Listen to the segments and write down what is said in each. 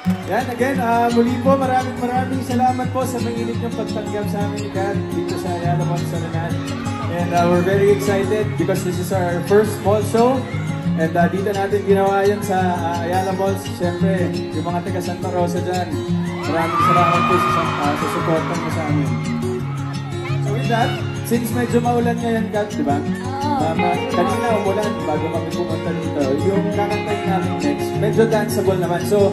Yan, again, muli po, maraming salamat po sa mainit niyong pagtanggap sa amin, Kat, dito sa Ayala Malls Saranan. And we're very excited because this is our first mall show. And dito natin ginawa yan sa Ayala Malls. Siyempre, yung mga taga Santa Rosa dyan, maraming salamat po sa supportan mo sa amin. So with that, since medyo maulan ngayon, Kat, di ba? Kanina umulan bago kami pumunta dito. Yung kakantayin namin next, medyo danceable naman. So,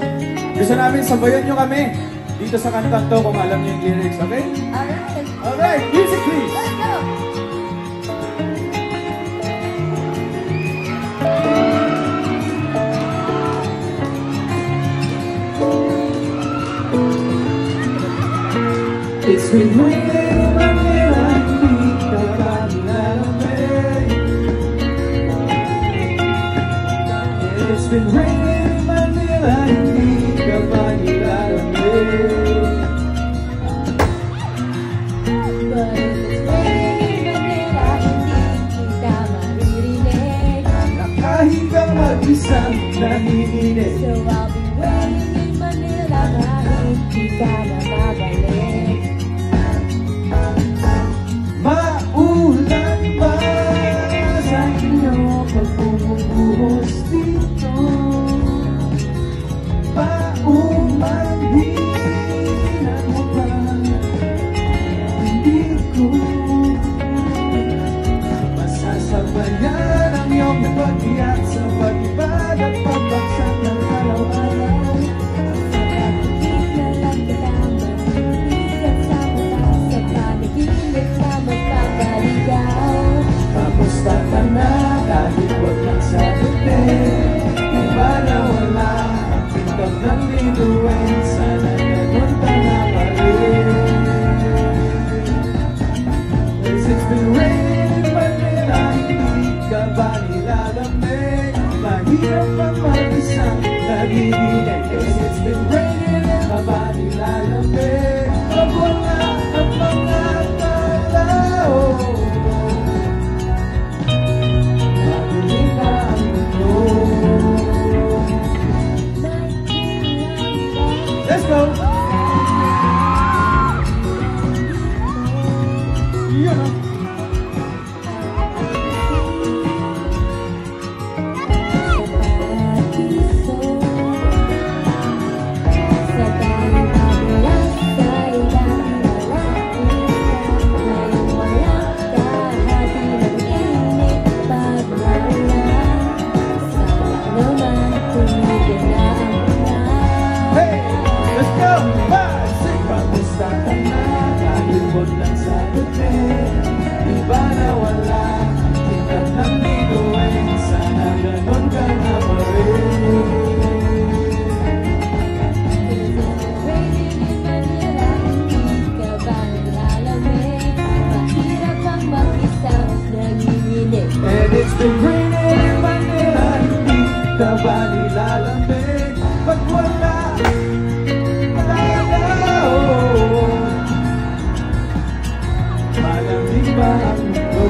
gusto namin sabayan nyo kami dito sa kantang to kung alam nyo yung lyrics, okay? Alright. Alright, music please! Let's go! It's been raining Manila, hindi ka pa nilalamig. It's been raining Manila, hindi ka pa nilalamig. But if it's raining Manila, hindi kita maririnig. Nakahigang mag-isang nanginginig. So I'll be waiting in Manila kahit di ka na babalik. Maulan ba sa inyo pag bumubuhos dito? Paumanhinan mo ba? Hindi ko masasabayan ang iyong pag-iyak sa pag-ibad at pagbagsak ng araw-araw. Pag-ibig na lang kasama, iiyak sa mata sa panaginip na magpapaligaw. Kamusta ka na kahit wag lang sagutin? Di ba na wala ang tingkap ng bituin? Sana ganun ka na pa rin. Cause it's been raining in Manila, hindi ka ba nilalamig? Mahirap pa mag-isang nagiginig. Cause it's been raining, hindi ka ba nilalamig? Pag wala ang mga tao, let's go! Yeah. Hey, let's go! Bye! Sing! Kamusta ka na? Kahit huwag lang sagutin. Di ba na wala ang tingkap ng bituin? Sana ganun ka na pa rin. Raining in Manila, hindi ka ba nilalamig? Mahirap ang mag-isang nanginginig. And it's been raining in Manila, hindi ka ba nilalamig? Pag wala malamig ba ang mundo?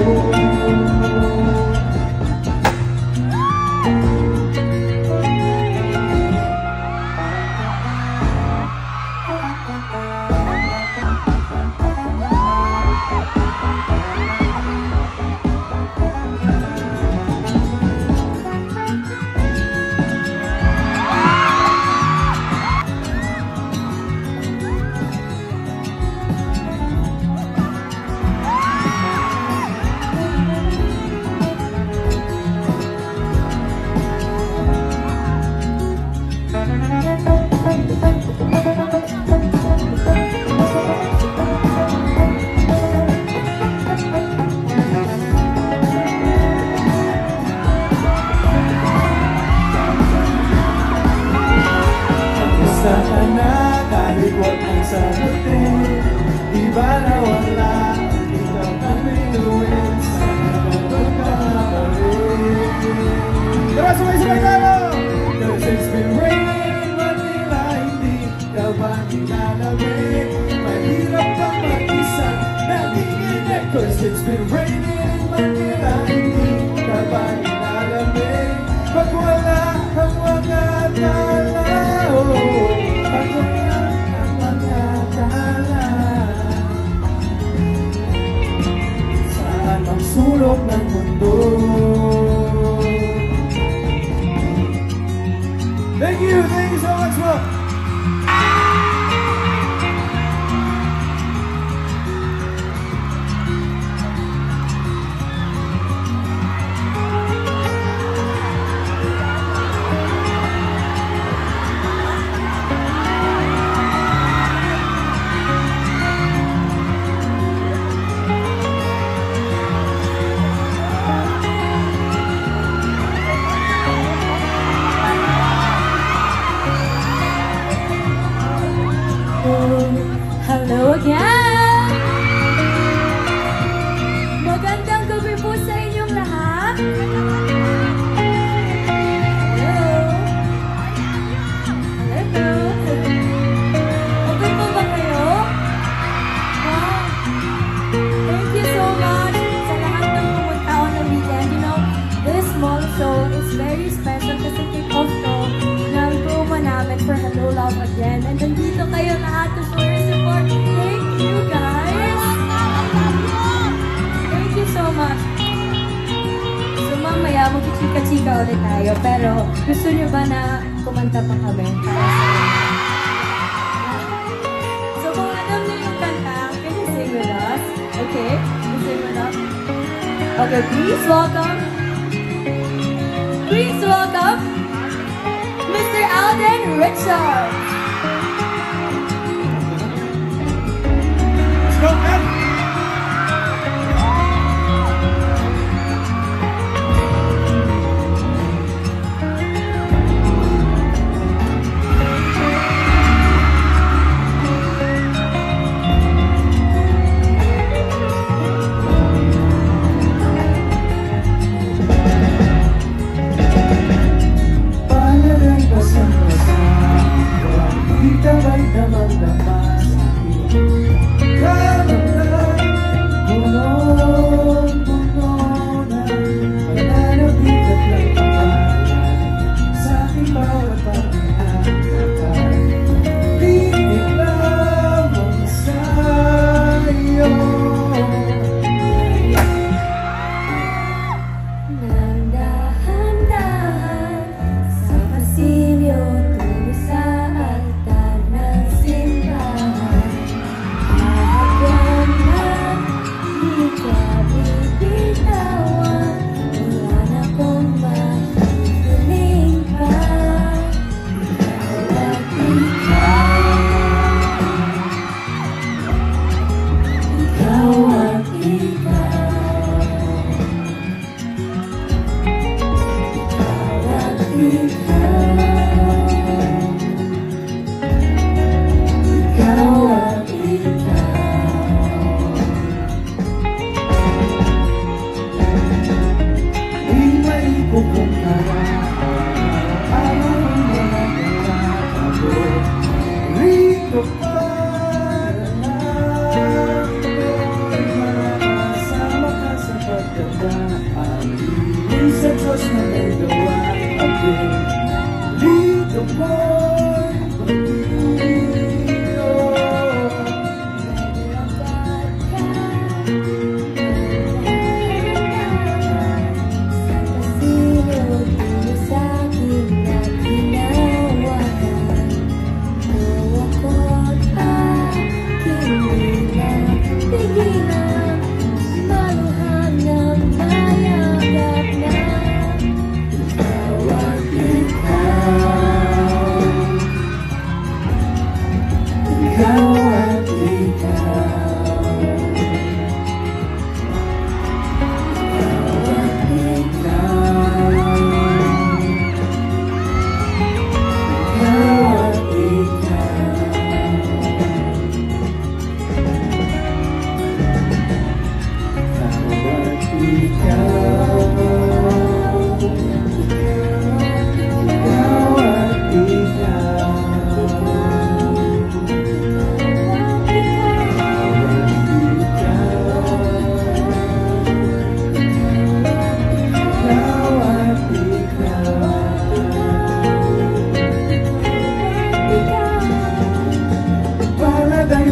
Kamusta ka na kahit huwag ang sagutin? Di ba na wala ang ikaw na binuin? Sana ganun ka na pa rin. Tara, sabay-sabay tayo! Cause it's been raining in Manila, hindi ka ba nilalamig? Mahirap pa mag-isa, nanginginig. Cause it's been raining in Manila, hindi ka ba nilalamig? Pag wala ang mga tao, so much po. Hello again! Magandang gabi po sa inyong lahat. Hello! Hello! Okay po ba kayo? Wow! Thank you so much sa lahat ng pumunta on the weekend. You know, this small show is very special kasi kick-off to ng promo namin for Hello Love Again. And nandito kayo lahat to show your support. Thank you guys! Thank you so much! So mamaya mag-chika-chika ulit tayo. Pero gusto nyo ba na kumanta pa kami? So kung alam nyo yung kanta, can you sing with us? Okay? Can you sing with us? Okay, please welcome Mr. Alden Richards. Let's go, man.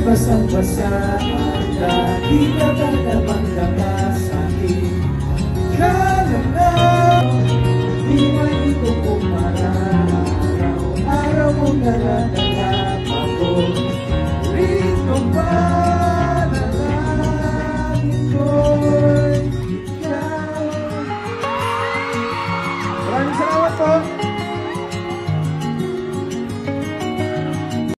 Basang-basa, di ka talaga